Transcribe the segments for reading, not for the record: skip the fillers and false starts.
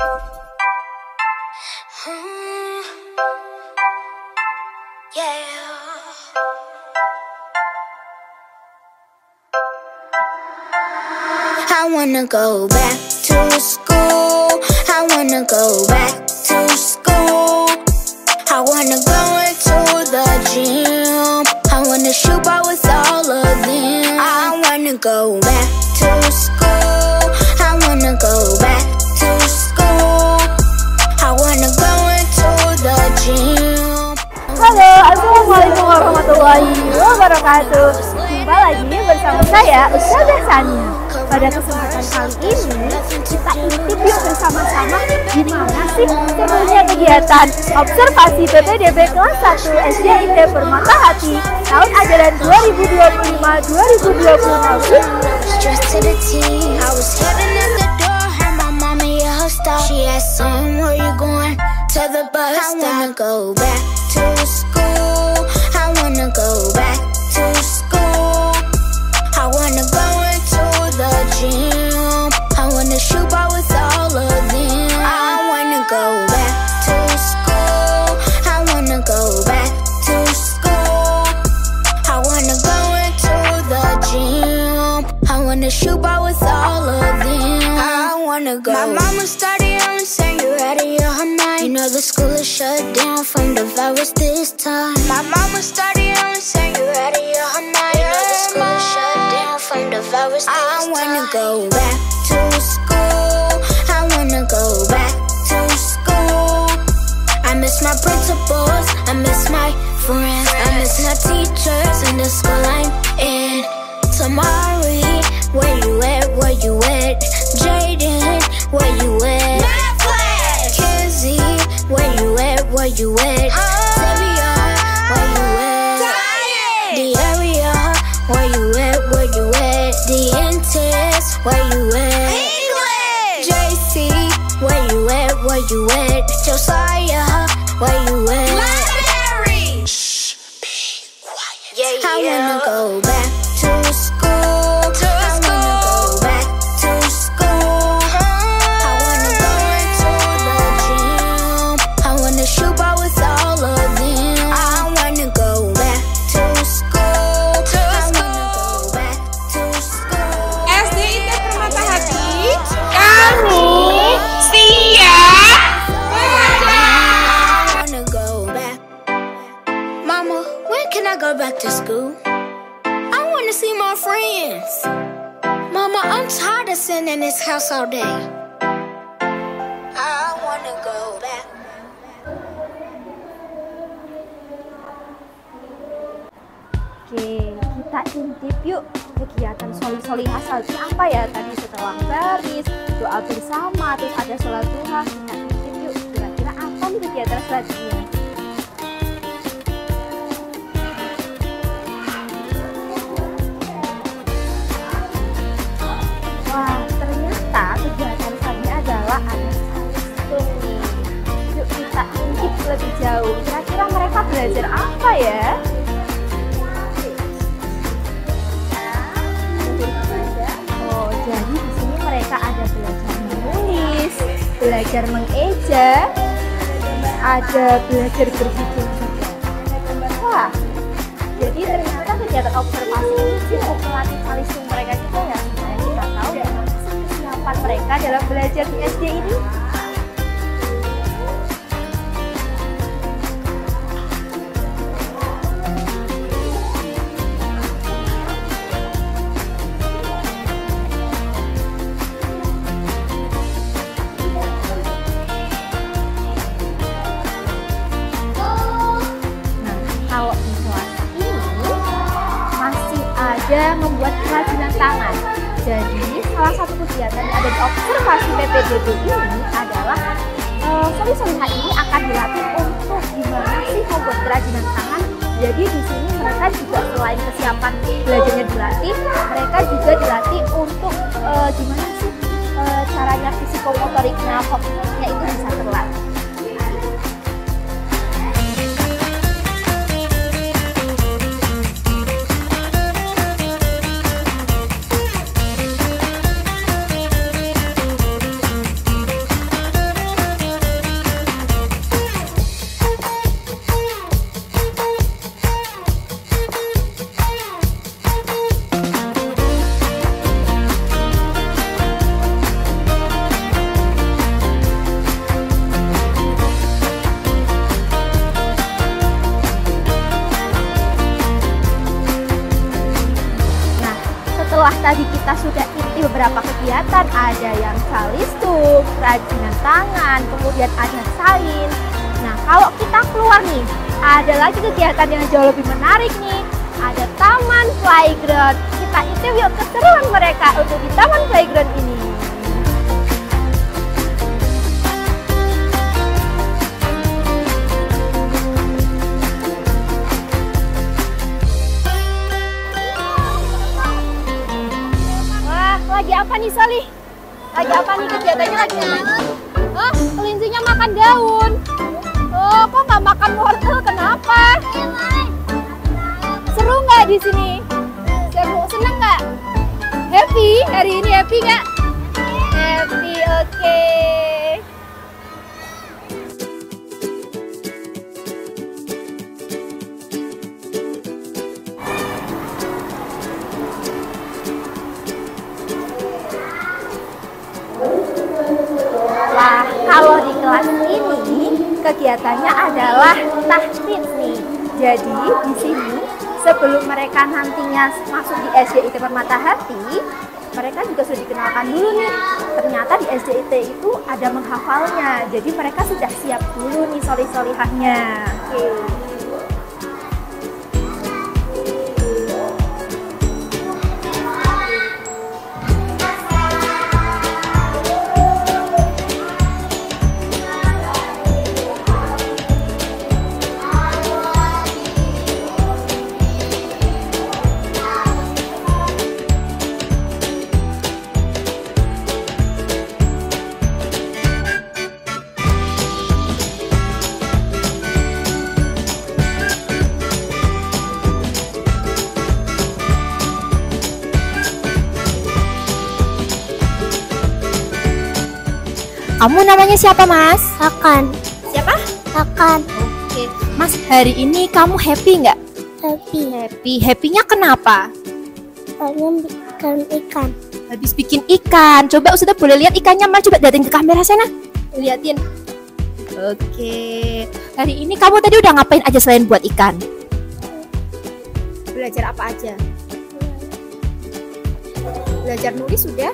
I wanna go back to school. I wanna go back to school. I wanna go into the gym. I wanna shoot ball with all of them. I wanna go back to school. I wanna go back to school. I wanna go into the gym. Halo, assalamualaikum warahmatullahi wabarakatuh. Jumpa lagi bersama saya Ustazah Sania. Pada kesempatan kali ini kita intip yuk bersama-sama gimana sih sebenarnya kegiatan observasi PPDB kelas 1 SD ITB Permata Hati tahun ajaran 2020. Shoot ball with all of them. I wanna go. My mama started yelling, saying you out of your mind. You know the school is shut down from the virus this time. My mama started yelling, saying you out of your mind. You know the school is shut down from the virus this time. I wanna go back to school. I wanna go back to school. I miss my principals. I miss my friends. I miss my teachers in the school I'm in. Tamari, where you at, where you at? Jaden, where you at? Netflix! Kizzy, where you at, where you at? Xavier, where you at? D'Aria, where you at, where you at? D'Entes, where you at? English! JC, where you at, where you at? Josiah, where you at? Library! Shh, be quiet. Yeah. I wanna go back to school. Back to school. I want to see my friends. Mama, I'm tired of sitting in this house all day. I want to go back. Oke, kita intip yuk kegiatan sholih-sholihah selanjutnya apa ya? Tadi setelah baris, doa bersama, terus ada sholat duha. Kita intip yuk kira-kira apa nih kegiatan selanjutnya? Wah, ternyata kegiatan selanjutnya adalah anak salistung nih. Yuk kita intip lebih jauh. Kira-kira mereka belajar apa ya? Oh, jadi di sini mereka ada belajar menulis, belajar mengeja, ada belajar berhitung juga. Wah, jadi ternyata kegiatan observasi ini cukup melatih salistung mereka juga ya. Kita tahu ya kesiapan mereka dalam belajar di SD ini. Nah, kalau di kelas ini masih ada membuat kerajinan tangan. Jadi salah satu kegiatan yang ada di observasi PPDB ini adalah sholih-sholihah ini akan dilatih untuk gimana sih membuat kerajinan tangan. Jadi di sini mereka juga selain kesiapan belajarnya dilatih, mereka juga dilatih untuk gimana sih caranya psikomotoriknya, fokusnya itu bisa terlatih. kita sudah ikuti beberapa kegiatan, ada yang calistung, kerajinan tangan, kemudian ada sains. Nah, kalau kita keluar nih, ada lagi kegiatan yang jauh lebih menarik nih. Ada taman playground. Kita intip yuk keseruan mereka untuk di taman playground ini. Wah, lagi apa nih Salih? Lagi apa nih kegiatannya lagi? Oh, kelincinya makan daun. Oh, kok nggak makan wortel? Kenapa? Seru nggak di sini? Seru, seneng nggak? Happy? Hari ini happy nggak? Happy, oke. Nah, kalau di kelas ini kegiatannya adalah tahdits nih. Jadi di sini sebelum mereka nantinya masuk di SDIT Permata Hati, mereka juga sudah dikenalkan dulu nih. Ternyata di SDIT itu ada menghafalnya. Jadi mereka sudah siap dulu nih solih-solihahnya. Oke. Kamu namanya siapa, Mas? Akan. Siapa? Akan. Oke. Mas, hari ini kamu happy nggak? Happy. Happy. Happy-nya kenapa? Soalnya bikin ikan. Habis bikin ikan. Coba Ustazah boleh lihat ikannya, Mas. Coba datang ke kamera sana. Liatin. Oke. Hari ini kamu tadi udah ngapain aja selain buat ikan? Belajar apa aja? Belajar nulis sudah?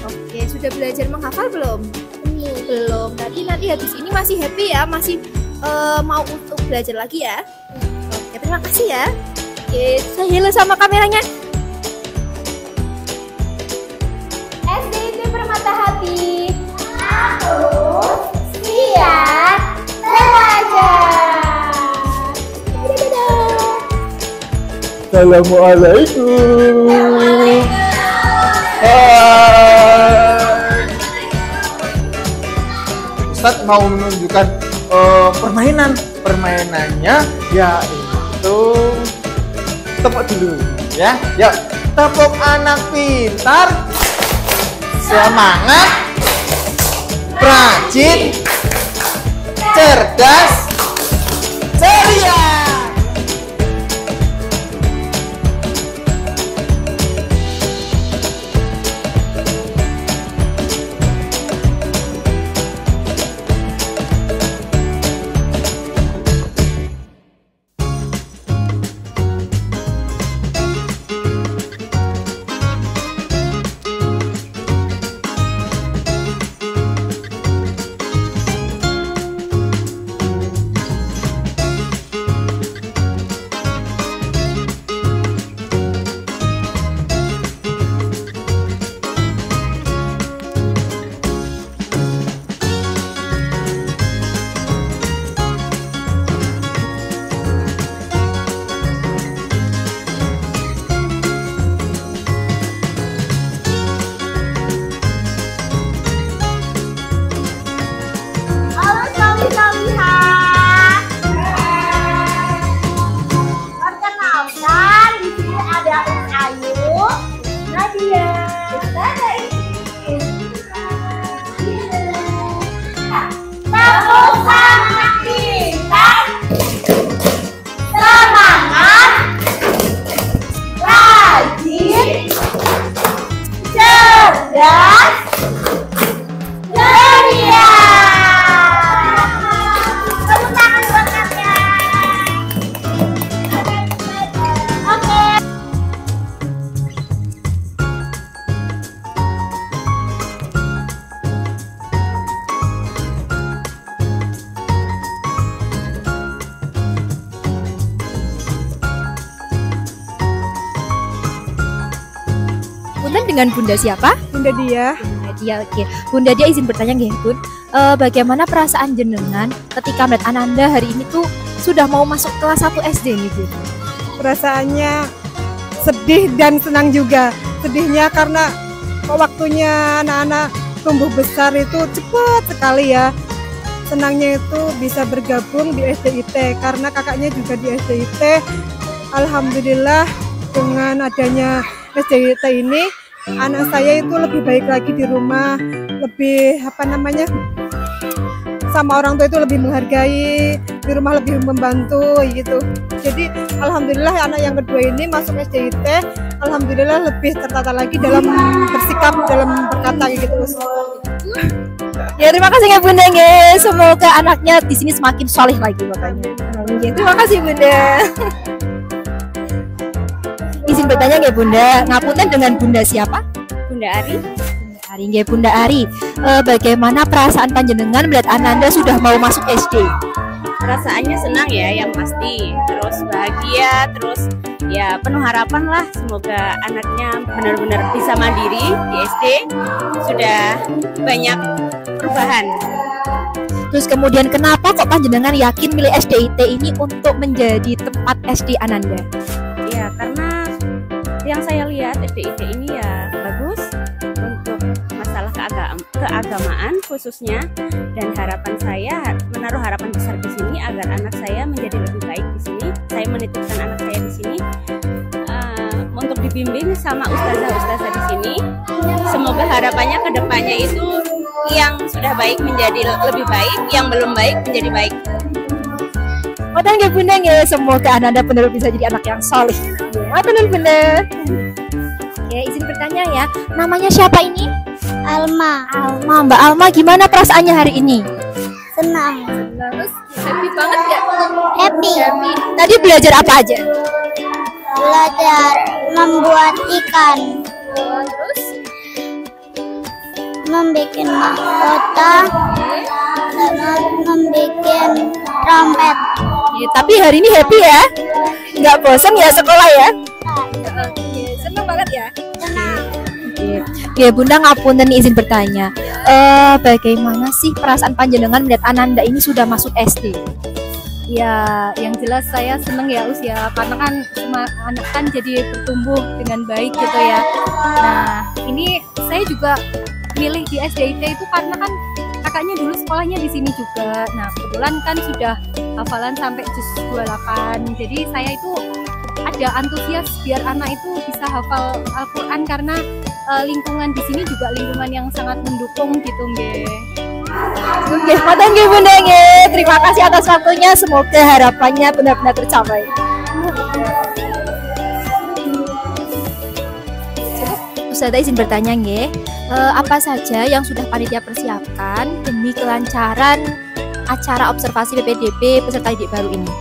Oke, sudah belajar menghafal belum? Belum. Nanti habis ini masih happy ya, masih mau untuk belajar lagi ya. Oke, terima kasih ya. Oke, saya hello sama kameranya. SDIT Permata Hati. Aku siap belajar. Dadah. Assalamualaikum. Hai. Ustadz mau menunjukkan permainannya yaitu tepuk dulu ya. Yuk, tepuk anak pintar, semangat, rajin, cerdas, ceria. dengan Bunda siapa? Bunda Dia. Bunda Dia, oke. Bunda Dia izin bertanya nggih, Bun. Bagaimana perasaan jenengan ketika melihat Ananda hari ini tuh sudah mau masuk kelas 1 SD nih, Bun? Perasaannya sedih dan senang juga. Sedihnya karena waktunya anak-anak tumbuh besar itu cepat sekali ya. Senangnya itu bisa bergabung di SDIT karena kakaknya juga di SDIT. Alhamdulillah dengan adanya SDIT ini anak saya itu lebih baik lagi di rumah, lebih sama orang tua itu lebih menghargai, di rumah lebih membantu gitu. Jadi alhamdulillah anak yang kedua ini masuk SDIT, alhamdulillah lebih tertata lagi dalam bersikap, dalam berkata gitu. Ya terima kasih ya Bunda nggih. Semoga anaknya di sini semakin soleh lagi makanya. Terima kasih Bunda. Izin bertanya nggih Bunda, ngapunten dengan Bunda siapa? Bunda Ari. Bunda Ari nggih Bunda Ari. Bagaimana perasaan panjenengan melihat Ananda sudah mau masuk SD? Perasaannya senang ya, yang pasti. Terus bahagia, terus ya penuh harapan lah. Semoga anaknya benar-benar bisa mandiri di SD. Sudah banyak perubahan. Terus kemudian kenapa kok panjenengan yakin milih SDIT ini untuk menjadi tempat SD Ananda? Ya karena yang saya lihat SDIT ini ya bagus untuk masalah keagamaan khususnya, dan harapan saya menaruh harapan besar di sini agar anak saya menjadi lebih baik di sini. Saya menitipkan anak saya di sini untuk dibimbing sama ustazah-ustazah di sini. Semoga harapannya ke depannya itu yang sudah baik menjadi lebih baik, yang belum baik menjadi baik. Matur nggih Bunda nggih, semoga Ananda benar bisa jadi anak yang soleh. Matur nuwun Bunda. Oke, izin bertanya ya, namanya siapa ini? Alma. Alma, Mbak Alma, gimana perasaannya hari ini? Senang. Terus happy banget ya? Happy. Tadi belajar apa aja? Belajar membuat ikan. Terus Membuat mahkota. Sama membuat trompet. ya, tapi hari ini happy ya? Nggak bosan ya sekolah ya? Seneng banget ya? Senang. Ya Bunda ngapunten izin bertanya, bagaimana sih perasaan panjenengan melihat Ananda ini sudah masuk SD? Ya, yang jelas saya seneng ya usia karena kan semua anak kan jadi bertumbuh dengan baik gitu ya. Nah, ini saya juga milih di SDIT itu karena kan kakaknya dulu sekolahnya di sini juga. Nah, kebetulan kan sudah hafalan sampai juz 28. Jadi saya itu ada antusias biar anak itu bisa hafal Al-Qur'an karena lingkungan di sini juga lingkungan yang sangat mendukung gitu nggih. Oke, matur nggih Bunda nggih. Terima kasih atas waktunya. Semoga harapannya benar-benar tercapai. Ustazah izin bertanya nggih, apa saja yang sudah panitia persiapkan demi kelancaran acara observasi PPDB peserta didik baru ini?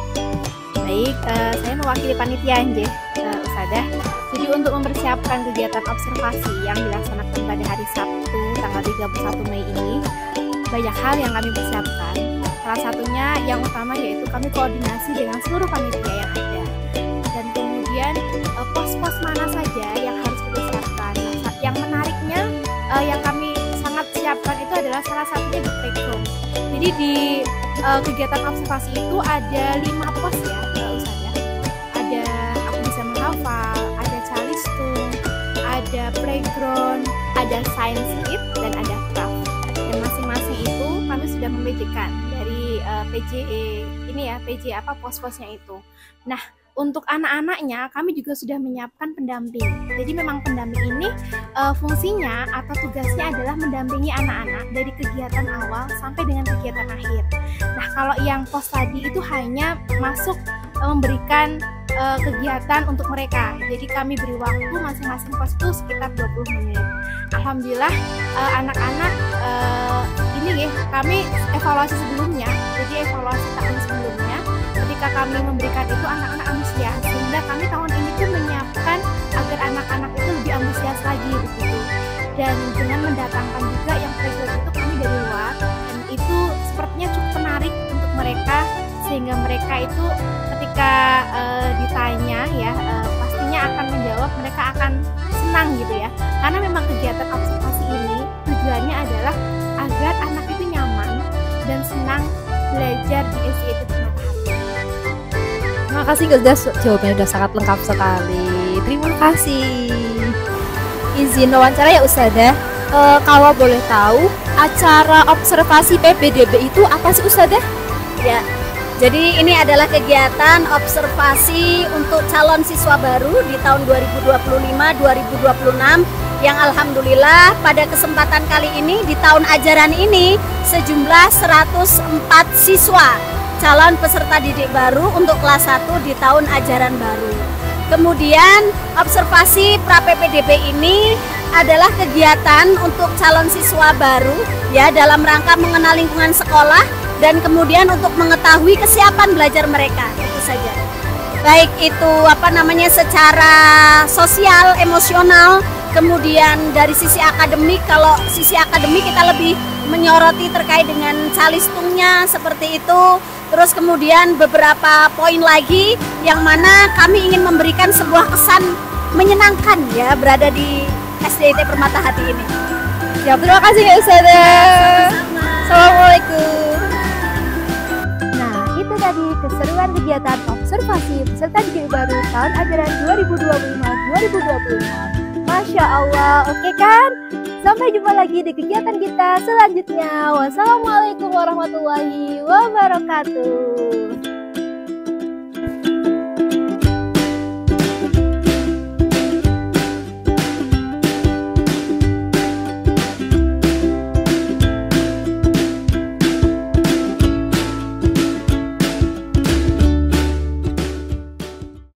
Baik, saya mewakili panitia nggih, Ustazah. Jadi untuk mempersiapkan kegiatan observasi yang dilaksanakan pada hari Sabtu tanggal 31 Mei ini, banyak hal yang kami persiapkan. Salah satunya yang utama yaitu kami koordinasi dengan seluruh panitia yang ada. Dan kemudian pos-pos mana saja yang harus kita siapkan. Nah, yang menariknya yang kami sangat siapkan itu adalah salah satunya di playground. Jadi di kegiatan observasi itu ada 5 pos ya, Ustazah. Ada aku bisa menghafal, ada calistung, ada playground, ada science kit, dan ada craft. Dan masing-masing itu kami sudah membedakan dari PJE ini ya, PJ apa pos-posnya itu. Nah, untuk anak-anaknya kami juga sudah menyiapkan pendamping. Jadi memang pendamping ini fungsinya atau tugasnya adalah mendampingi anak-anak dari kegiatan awal sampai dengan kegiatan akhir. Nah, kalau yang pos tadi itu hanya masuk memberikan kegiatan untuk mereka. Jadi kami beri waktu masing-masing pos itu sekitar 20 menit. Alhamdulillah anak-anak ini ya, kami evaluasi sebelumnya. Jadi evaluasi tahun sebelumnya ketika kami memberikan itu anak-anak antusias, sehingga kami tahun ini tuh menyiapkan agar anak-anak itu lebih antusias lagi begitu. Dan dengan mendatangkan juga yang playground itu kami dari luar, dan itu sepertinya cukup menarik untuk mereka, sehingga mereka itu ketika ditanya ya pastinya akan menjawab, mereka akan senang gitu ya. Karena memang kegiatan observasi ini tujuannya adalah agar anak itu nyaman dan senang belajar di SDIT Permata Hati. Terima kasih Ustazah, jawabannya udah sangat lengkap sekali. Terima kasih. Izin wawancara ya Ustazah. Kalau boleh tahu, acara observasi PPDB itu apa sih Ustazah? Ya, jadi ini adalah kegiatan observasi untuk calon siswa baru di tahun 2025-2026 yang alhamdulillah pada kesempatan kali ini di tahun ajaran ini sejumlah 104 siswa calon peserta didik baru untuk kelas 1 di tahun ajaran baru. Kemudian observasi pra-PPDB ini adalah kegiatan untuk calon siswa baru ya dalam rangka mengenal lingkungan sekolah dan kemudian untuk mengetahui kesiapan belajar mereka, itu saja. Baik itu secara sosial, emosional, kemudian dari sisi akademik. Kalau sisi akademik kita lebih menyoroti terkait dengan calistungnya seperti itu. Terus kemudian beberapa poin lagi yang mana kami ingin memberikan sebuah kesan menyenangkan ya berada di SDIT Permata Hati ini. Ya, terima kasih ya Ustazah. Assalamualaikum. Nah, itu tadi keseruan kegiatan observasi peserta didik baru tahun ajaran 2025-2026. Masya Allah, oke kan? Sampai jumpa lagi di kegiatan kita selanjutnya. Wassalamualaikum warahmatullahi wabarakatuh.